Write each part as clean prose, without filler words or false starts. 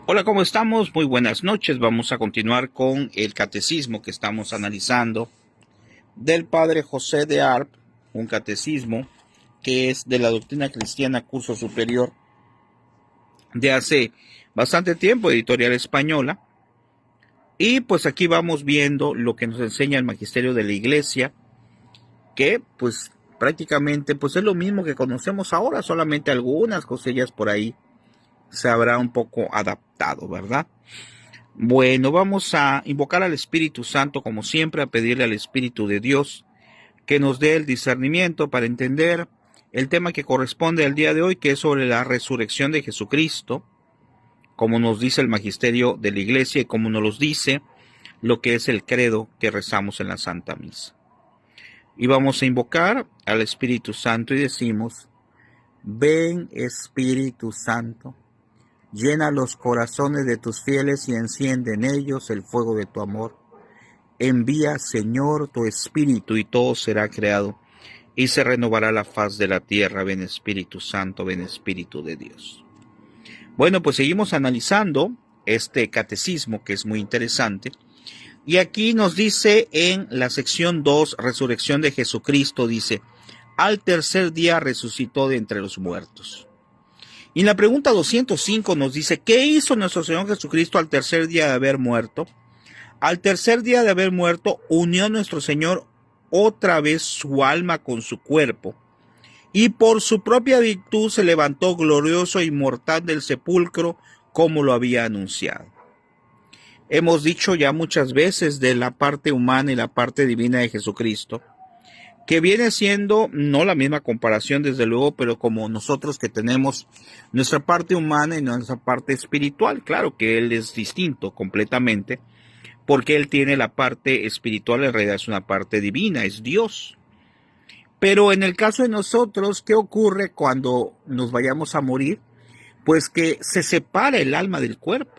Hola, ¿cómo estamos? Muy buenas noches. Vamos a continuar con el catecismo que estamos analizando del Padre José de Arp, un catecismo que es de la doctrina cristiana curso superior de hace bastante tiempo, editorial española. Y pues aquí vamos viendo lo que nos enseña el magisterio de la Iglesia, que pues prácticamente pues es lo mismo que conocemos ahora, solamente algunas cosillas por ahí se habrá un poco adaptado, ¿verdad? Bueno, vamos a invocar al Espíritu Santo como siempre, a pedirle al Espíritu de Dios que nos dé el discernimiento para entender el tema que corresponde al día de hoy, que es sobre la resurrección de Jesucristo, como nos dice el magisterio de la Iglesia y como nos lo dice lo que es el credo que rezamos en la Santa Misa. Y vamos a invocar al Espíritu Santo y decimos: ven Espíritu Santo, llena los corazones de tus fieles y enciende en ellos el fuego de tu amor. Envía, Señor, tu Espíritu y todo será creado y se renovará la faz de la tierra. Ven Espíritu Santo, ven Espíritu de Dios. Bueno, pues seguimos analizando este catecismo que es muy interesante. Y aquí nos dice en la sección 2, Resurrección de Jesucristo, dice: al tercer día resucitó de entre los muertos. Y en la pregunta 205 nos dice: ¿qué hizo nuestro Señor Jesucristo al tercer día de haber muerto? Al tercer día de haber muerto, unió nuestro Señor otra vez su alma con su cuerpo, y por su propia virtud se levantó glorioso e inmortal del sepulcro, como lo había anunciado. Hemos dicho ya muchas veces de la parte humana y la parte divina de Jesucristo, que viene siendo no la misma comparación desde luego, pero como nosotros que tenemos nuestra parte humana y nuestra parte espiritual, claro que Él es distinto completamente, porque Él tiene la parte espiritual, en realidad es una parte divina, es Dios. Pero en el caso de nosotros, ¿qué ocurre cuando nos vayamos a morir? Pues que se separa el alma del cuerpo.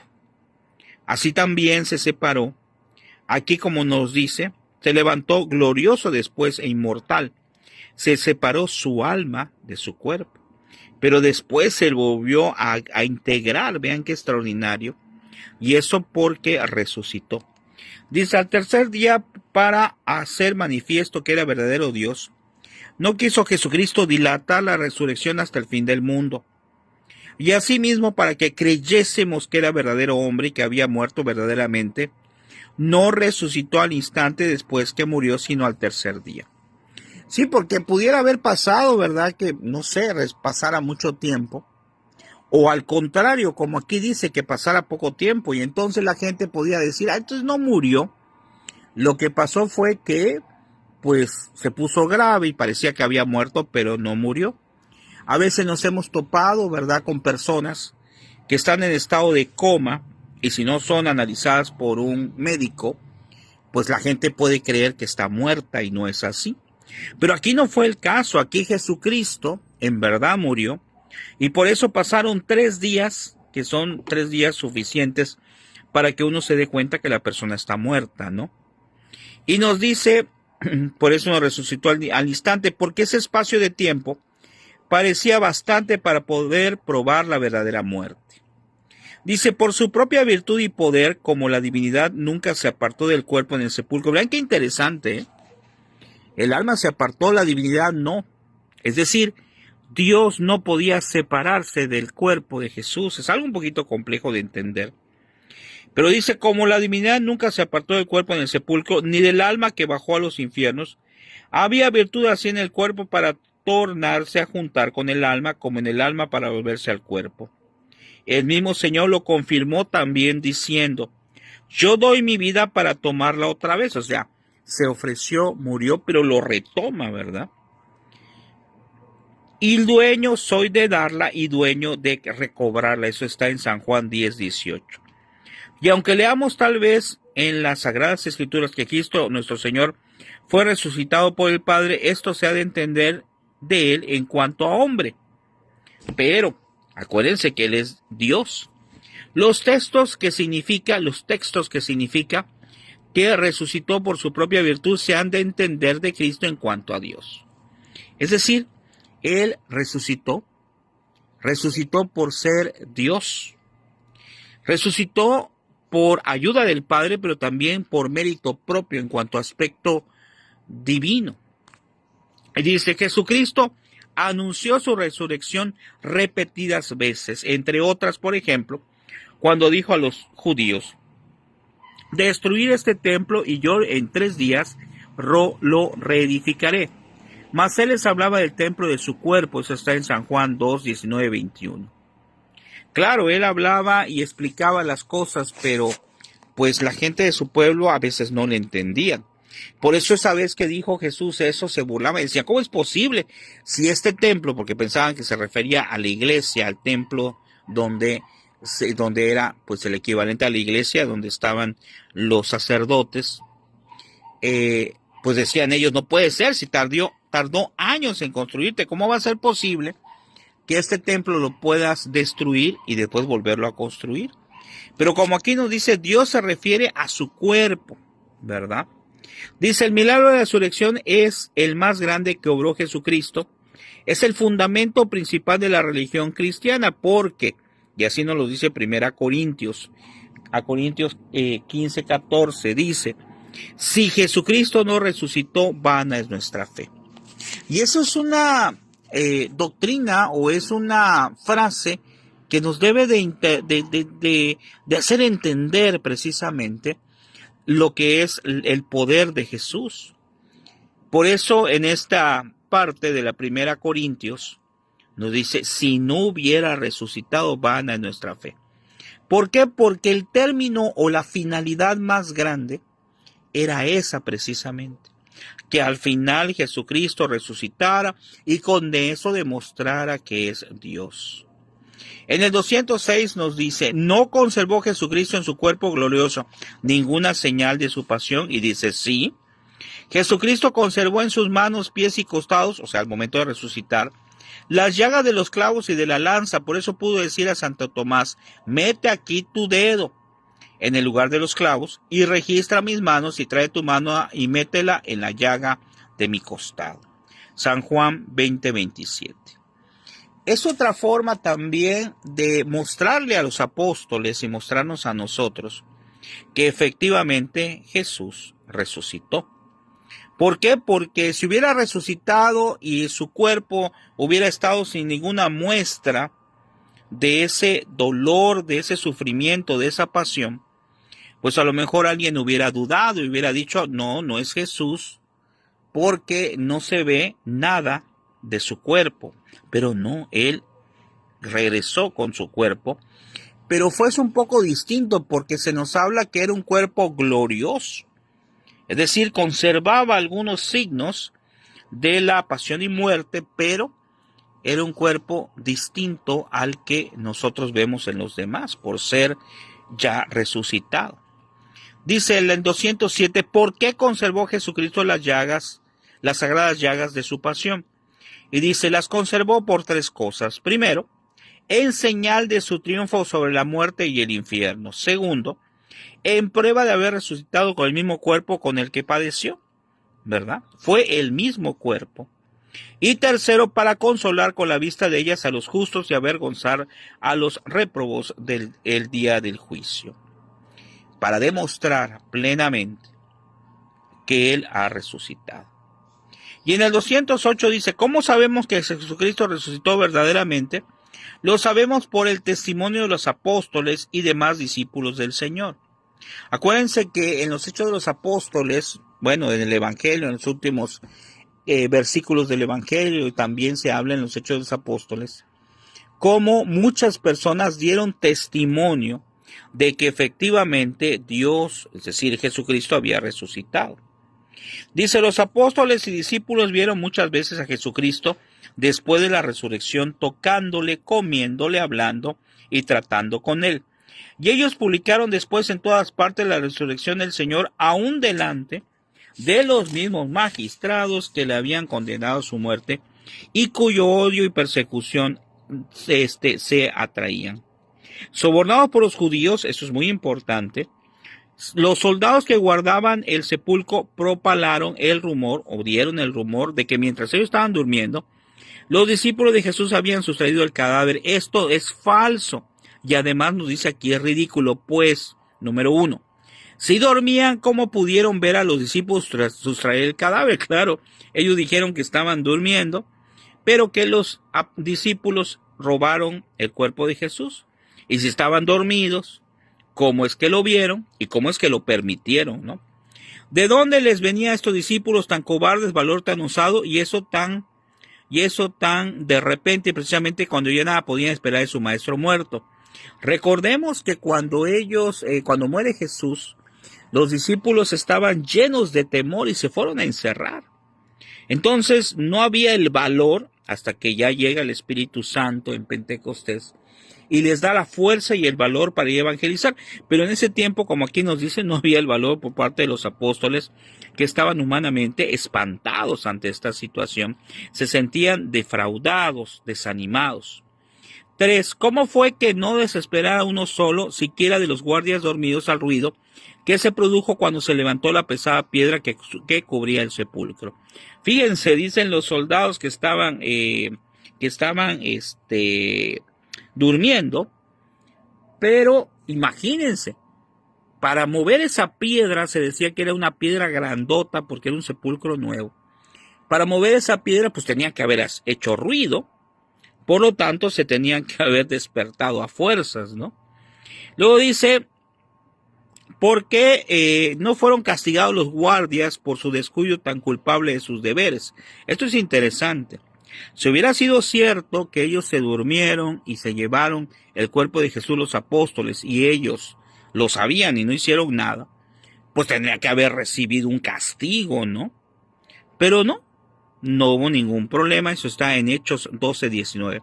Así también se separó, aquí como nos dice, se levantó glorioso después e inmortal. Se separó su alma de su cuerpo, pero después se volvió a integrar, vean qué extraordinario, y eso porque resucitó. Dice: al tercer día, para hacer manifiesto que era verdadero Dios, no quiso Jesucristo dilatar la resurrección hasta el fin del mundo, y asimismo para que creyésemos que era verdadero hombre y que había muerto verdaderamente, no resucitó al instante después que murió, sino al tercer día. Sí, porque pudiera haber pasado, ¿verdad? Que, no sé, pasara mucho tiempo. O al contrario, como aquí dice, que pasara poco tiempo. Y entonces la gente podía decir: entonces no murió. Lo que pasó fue que, pues, se puso grave y parecía que había muerto, pero no murió. A veces nos hemos topado, ¿verdad?, con personas que están en estado de coma y si no son analizadas por un médico, pues la gente puede creer que está muerta y no es así. Pero aquí no fue el caso. Aquí Jesucristo en verdad murió y por eso pasaron 3 días, que son 3 días suficientes para que uno se dé cuenta que la persona está muerta, ¿no? Y nos dice, por eso nos resucitó al instante, porque ese espacio de tiempo parecía bastante para poder probar la verdadera muerte. Dice: por su propia virtud y poder, como la divinidad nunca se apartó del cuerpo en el sepulcro. Vean qué interesante, ¿eh? El alma se apartó, la divinidad no. Es decir, Dios no podía separarse del cuerpo de Jesús. Es algo un poquito complejo de entender. Pero dice: como la divinidad nunca se apartó del cuerpo en el sepulcro, ni del alma que bajó a los infiernos, había virtud así en el cuerpo para tornarse a juntar con el alma, como en el alma para volverse al cuerpo. El mismo Señor lo confirmó también diciendo: yo doy mi vida para tomarla otra vez. O sea, se ofreció, murió, pero lo retoma, ¿verdad? Y dueño soy de darla y dueño de recobrarla. Eso está en San Juan 10:18. Y aunque leamos tal vez en las Sagradas Escrituras que Cristo, nuestro Señor, fue resucitado por el Padre, esto se ha de entender de Él en cuanto a hombre. Pero acuérdense que Él es Dios. Los textos que significa que resucitó por su propia virtud se han de entender de Cristo en cuanto a Dios. Es decir, Él resucitó Resucitó por ser Dios. Resucitó por ayuda del Padre, pero también por mérito propio en cuanto a aspecto divino. Y dice, Jesucristo anunció su resurrección repetidas veces, entre otras, por ejemplo, cuando dijo a los judíos, destruir este templo y yo en 3 días lo reedificaré. Mas él les hablaba del templo de su cuerpo, eso está en San Juan 2, 19, 21. Claro, él hablaba y explicaba las cosas, pero pues la gente de su pueblo a veces no le entendían. Por eso esa vez que dijo Jesús eso, se burlaba y decía, ¿cómo es posible si este templo, porque pensaban que se refería a la iglesia, al templo donde era pues el equivalente a la iglesia, donde estaban los sacerdotes, pues decían ellos, no puede ser, si tardó años en construirte, ¿cómo va a ser posible que este templo lo puedas destruir y después volverlo a construir? Pero como aquí nos dice, Dios se refiere a su cuerpo, ¿verdad? Dice, el milagro de la resurrección es el más grande que obró Jesucristo. Es el fundamento principal de la religión cristiana porque, y así nos lo dice 1 Corintios, a Corintios 15, 14, dice, si Jesucristo no resucitó, vana es nuestra fe. Y eso es una doctrina o es una frase que nos debe de hacer entender precisamente lo que es el poder de Jesús. Por eso en esta parte de la 1 Corintios nos dice, si no hubiera resucitado, vana es nuestra fe. ¿Por qué? Porque el término o la finalidad más grande era esa precisamente, que al final Jesucristo resucitara y con eso demostrara que es Dios. En el 206 nos dice, no conservó Jesucristo en su cuerpo glorioso ninguna señal de su pasión, y dice, sí, Jesucristo conservó en sus manos, pies y costados, o sea, al momento de resucitar, las llagas de los clavos y de la lanza. Por eso pudo decir a Santo Tomás, mete aquí tu dedo en el lugar de los clavos y registra mis manos y trae tu mano y métela en la llaga de mi costado. San Juan 20, 27. Es otra forma también de mostrarle a los apóstoles y mostrarnos a nosotros que efectivamente Jesús resucitó. ¿Por qué? Porque si hubiera resucitado y su cuerpo hubiera estado sin ninguna muestra de ese dolor, de ese sufrimiento, de esa pasión, pues a lo mejor alguien hubiera dudado y hubiera dicho, no, no es Jesús, porque no se ve nada de su cuerpo. Pero no, él regresó con su cuerpo, pero fue un poco distinto porque se nos habla que era un cuerpo glorioso. Es decir, conservaba algunos signos de la pasión y muerte, pero era un cuerpo distinto al que nosotros vemos en los demás, por ser ya resucitado. Dice en 207, ¿por qué conservó Jesucristo las llagas, las sagradas llagas de su pasión? Y dice, las conservó por 3 cosas. Primero, en señal de su triunfo sobre la muerte y el infierno. Segundo, en prueba de haber resucitado con el mismo cuerpo con el que padeció, ¿verdad? Fue el mismo cuerpo. Y tercero, para consolar con la vista de ellas a los justos y avergonzar a los réprobos del día del juicio. Para demostrar plenamente que Él ha resucitado. Y en el 208 dice, ¿cómo sabemos que Jesucristo resucitó verdaderamente? Lo sabemos por el testimonio de los apóstoles y demás discípulos del Señor. Acuérdense que en los Hechos de los Apóstoles, bueno, en el Evangelio, en los últimos versículos del Evangelio, y también se habla en los Hechos de los Apóstoles, cómo muchas personas dieron testimonio de que efectivamente Dios, es decir, Jesucristo, había resucitado. Dice, los apóstoles y discípulos vieron muchas veces a Jesucristo después de la resurrección, tocándole, comiéndole, hablando y tratando con él. Y ellos publicaron después en todas partes la resurrección del Señor, aún delante de los mismos magistrados que le habían condenado a su muerte y cuyo odio y persecución se atraían. Sobornados por los judíos, eso es muy importante, los soldados que guardaban el sepulcro propalaron el rumor, o dieron el rumor, de que mientras ellos estaban durmiendo, Los discípulos de Jesús habían sustraído el cadáver. Esto es falso. Y además nos dice aquí es ridículo, pues, número 1. Si dormían, ¿cómo pudieron ver a los discípulos sustraer el cadáver? Claro, ellos dijeron que estaban durmiendo, pero que los discípulos robaron el cuerpo de Jesús. Y si estaban dormidos, ¿cómo es que lo vieron y cómo es que lo permitieron, no? ¿De dónde les venía a estos discípulos tan cobardes, valor tan osado y eso tan de repente, precisamente cuando ya nada podían esperar de su maestro muerto? Recordemos que cuando muere Jesús, los discípulos estaban llenos de temor y se fueron a encerrar. Entonces no había el valor hasta que ya llega el Espíritu Santo en Pentecostés y les da la fuerza y el valor para evangelizar. Pero en ese tiempo, como aquí nos dice, no había el valor por parte de los apóstoles, que estaban humanamente espantados ante esta situación. Se sentían defraudados, desanimados. 3. ¿Cómo fue que no desesperara uno solo, siquiera de los guardias dormidos al ruido que se produjo cuando se levantó la pesada piedra que cubría el sepulcro? Fíjense, dicen los soldados que estaban durmiendo, pero imagínense, para mover esa piedra se decía que era una piedra grandota porque era un sepulcro nuevo. Para mover esa piedra pues tenía que haber hecho ruido, por lo tanto se tenían que haber despertado a fuerzas, ¿no? Luego dice, ¿por qué no fueron castigados los guardias por su descuido tan culpable de sus deberes? Esto es interesante. Si hubiera sido cierto que ellos se durmieron y se llevaron el cuerpo de Jesús los apóstoles y ellos lo sabían y no hicieron nada, pues tendría que haber recibido un castigo, ¿no? Pero no hubo ningún problema, eso está en Hechos 12:19.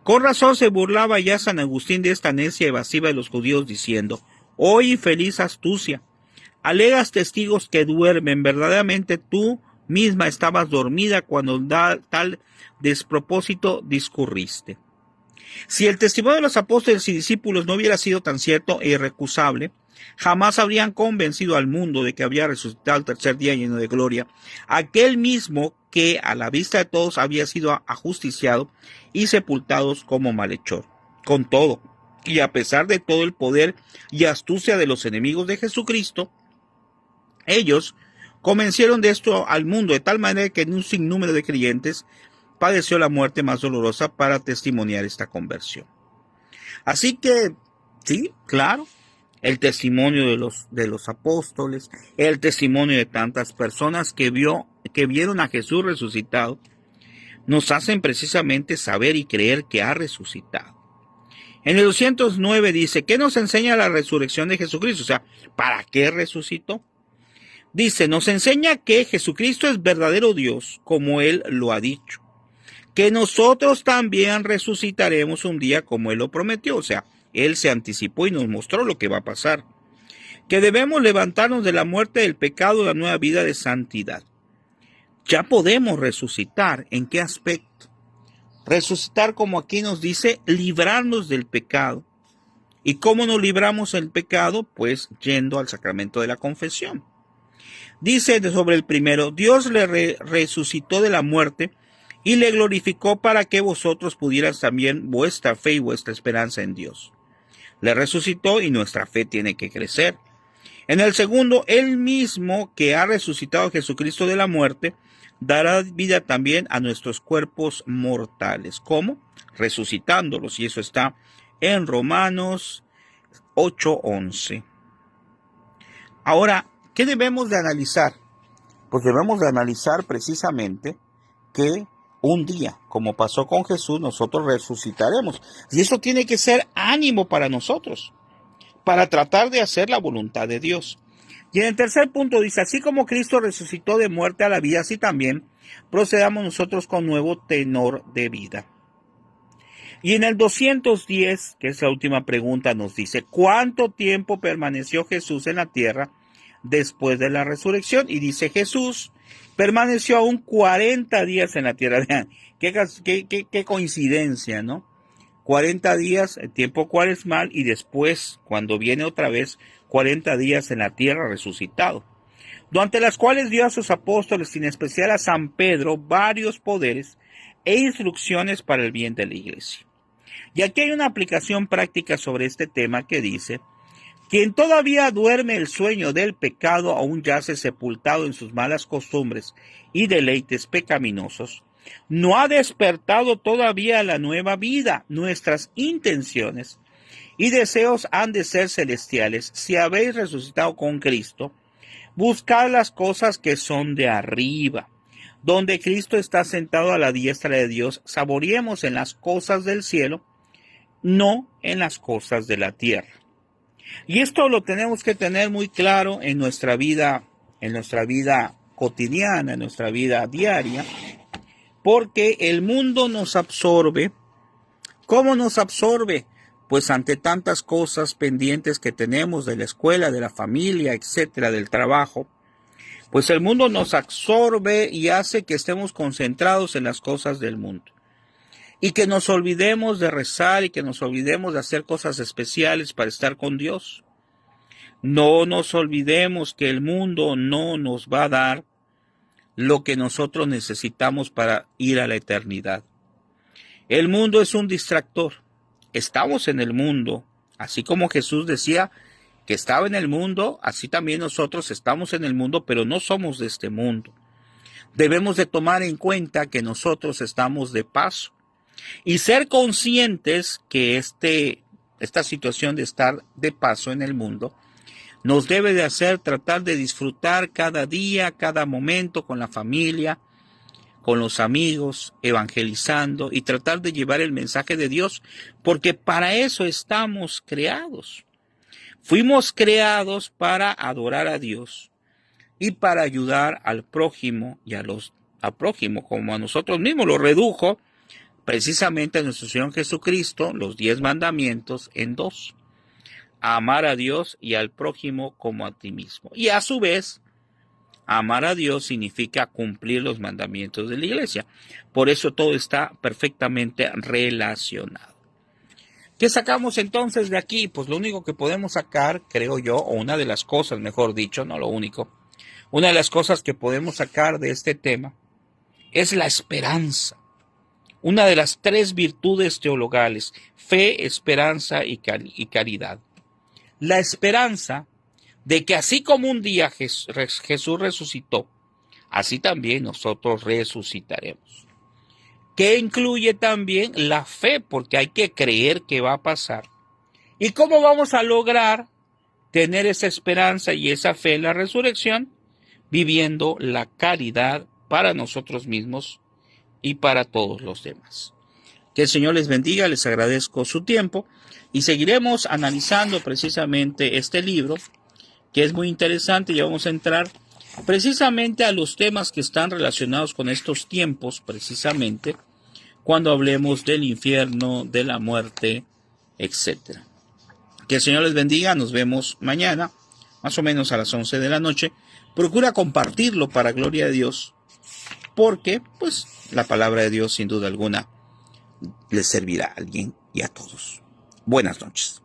Con razón se burlaba ya San Agustín de esta necia evasiva de los judíos diciendo, oh infeliz astucia, alegas testigos que duermen, verdaderamente tú misma estabas dormida cuando tal despropósito discurriste. Si el testimonio de los apóstoles y discípulos no hubiera sido tan cierto e irrecusable, jamás habrían convencido al mundo de que había resucitado al tercer día lleno de gloria, aquel mismo que a la vista de todos había sido ajusticiado y sepultado como malhechor. Con todo, y a pesar de todo el poder y astucia de los enemigos de Jesucristo, ellos convencieron de esto al mundo de tal manera que un sinnúmero de creyentes padeció la muerte más dolorosa para testimoniar esta conversión. Así que, sí, claro, el testimonio de los apóstoles, el testimonio de tantas personas que vieron a Jesús resucitado, nos hacen precisamente saber y creer que ha resucitado. En el 209 dice, ¿qué nos enseña la resurrección de Jesucristo? O sea, ¿para qué resucitó? Dice, nos enseña que Jesucristo es verdadero Dios, como Él lo ha dicho. Que nosotros también resucitaremos un día como Él lo prometió. O sea, Él se anticipó y nos mostró lo que va a pasar. Que debemos levantarnos de la muerte del pecado a la nueva vida de santidad. Ya podemos resucitar. ¿En qué aspecto? Resucitar, como aquí nos dice, librarnos del pecado. ¿Y cómo nos libramos del pecado? Pues yendo al sacramento de la confesión. Dice sobre el primero, Dios le resucitó de la muerte y le glorificó para que vosotros pudieras también vuestra fe y vuestra esperanza en Dios. Le resucitó y nuestra fe tiene que crecer. En el segundo, Él mismo que ha resucitado a Jesucristo de la muerte, dará vida también a nuestros cuerpos mortales. ¿Cómo? Resucitándolos, y eso está en Romanos 8:11. Ahora, ¿qué debemos de analizar? Pues debemos de analizar precisamente que un día, como pasó con Jesús, nosotros resucitaremos. Y eso tiene que ser ánimo para nosotros, para tratar de hacer la voluntad de Dios. Y en el tercer punto dice, así como Cristo resucitó de muerte a la vida, así también procedamos nosotros con nuevo tenor de vida. Y en el 210, que es la última pregunta, nos dice, ¿cuánto tiempo permaneció Jesús en la tierra después de la resurrección? Y dice, Jesús permaneció aún 40 días en la tierra. Vean, qué coincidencia, ¿no? 40 días, el tiempo cuaresmal, y después, cuando viene otra vez, 40 días en la tierra resucitado. Durante las cuales dio a sus apóstoles, en especial a San Pedro, varios poderes, e instrucciones para el bien de la iglesia. Y aquí hay una aplicación práctica sobre este tema que dice: quien todavía duerme el sueño del pecado aún yace sepultado en sus malas costumbres y deleites pecaminosos. No ha despertado todavía la nueva vida. Nuestras intenciones y deseos han de ser celestiales. Si habéis resucitado con Cristo, buscad las cosas que son de arriba, donde Cristo está sentado a la diestra de Dios. Saboreemos en las cosas del cielo, no en las cosas de la tierra. Y esto lo tenemos que tener muy claro en nuestra vida cotidiana, en nuestra vida diaria, porque el mundo nos absorbe. ¿Cómo nos absorbe? Pues ante tantas cosas pendientes que tenemos de la escuela, de la familia, etcétera, del trabajo, pues el mundo nos absorbe y hace que estemos concentrados en las cosas del mundo. Y que nos olvidemos de rezar y que nos olvidemos de hacer cosas especiales para estar con Dios. No nos olvidemos que el mundo no nos va a dar lo que nosotros necesitamos para ir a la eternidad. El mundo es un distractor. Estamos en el mundo, así como Jesús decía que estaba en el mundo, así también nosotros estamos en el mundo, pero no somos de este mundo. Debemos de tomar en cuenta que nosotros estamos de paso y ser conscientes que esta situación de estar de paso en el mundo nos debe de hacer tratar de disfrutar cada día, cada momento con la familia, con los amigos, evangelizando y tratar de llevar el mensaje de Dios, porque para eso estamos creados. Fuimos creados para adorar a Dios y para ayudar al prójimo y al prójimo como a nosotros mismos. Lo redujo precisamente a nuestro Señor Jesucristo, los 10 mandamientos, en 2. A amar a Dios y al prójimo como a ti mismo. Y a su vez, amar a Dios significa cumplir los mandamientos de la iglesia. Por eso todo está perfectamente relacionado. ¿Qué sacamos entonces de aquí? Pues lo único que podemos sacar, creo yo, o una de las cosas, mejor dicho, no lo único, una de las cosas que podemos sacar de este tema es la esperanza. Una de las 3 virtudes teologales: fe, esperanza y caridad. La esperanza de que así como un día Jesús resucitó, así también nosotros resucitaremos. Que incluye también la fe, porque hay que creer que va a pasar. ¿Y cómo vamos a lograr tener esa esperanza y esa fe en la resurrección? Viviendo la caridad para nosotros mismos y para todos los demás. Que el Señor les bendiga, les agradezco su tiempo y seguiremos analizando precisamente este libro, que es muy interesante, y vamos a entrar precisamente a los temas que están relacionados con estos tiempos, precisamente cuando hablemos del infierno, de la muerte, etc. Que el Señor les bendiga, nos vemos mañana, más o menos a las 11 de la noche. Procura compartirlo para gloria de Dios, porque pues la palabra de Dios sin duda alguna les servirá a alguien y a todos. Buenas noches.